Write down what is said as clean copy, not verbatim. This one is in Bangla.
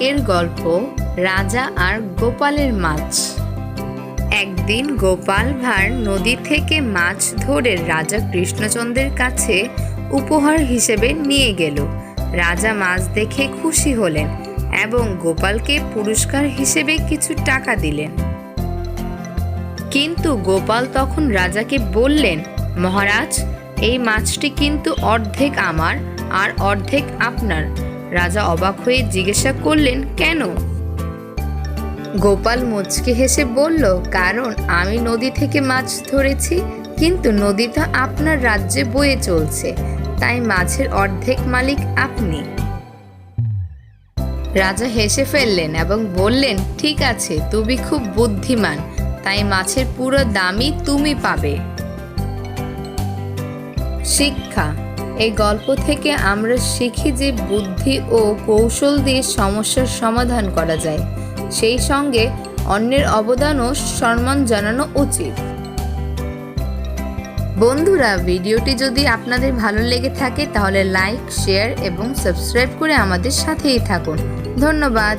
আজকের গল্প রাজা আর গোপালের মাছ। একদিন গোপাল ভাঁড় নদী থেকে মাছ ধরে রাজা কৃষ্ণচন্দ্রের কাছে উপহার হিসেবে নিয়ে গেল। রাজা মাছ দেখে খুশি হলেন এবং গোপালকে পুরস্কার হিসেবে কিছু টাকা দিলেন। কিন্তু গোপাল তখন রাজাকে বললেন, মহারাজ, এই মাছটি কিন্তু অর্ধেক আমার আর অর্ধেক আপনার। রাজা অবাক হয়ে জিজ্ঞাসা করলেন, কেন? গোপাল মুচকি হেসে বলল, কারণ আমি নদী থেকে মাছ ধরেছি, কিন্তু নদীটা আপনার রাজ্যে বয়ে চলছে, তাই মাছের অর্ধেক মালিক আপনি। রাজা হেসে ফেললেন এবং বললেন, ঠিক আছে, তুমি খুব বুদ্ধিমান, তাই মাছের পুরো দামই তুমি পাবে। শিক্ষা: এই গল্প থেকে আমরা শিখি যে বুদ্ধি ও কৌশল দিয়ে সমস্যার সমাধান করা যায়, সেই সঙ্গে অন্যের অবদানও সম্মান জানানো উচিত। বন্ধুরা, ভিডিওটি যদি আপনাদের ভালো লেগে থাকে তাহলে লাইক, শেয়ার এবং সাবস্ক্রাইব করে আমাদের সাথেই থাকুন। ধন্যবাদ।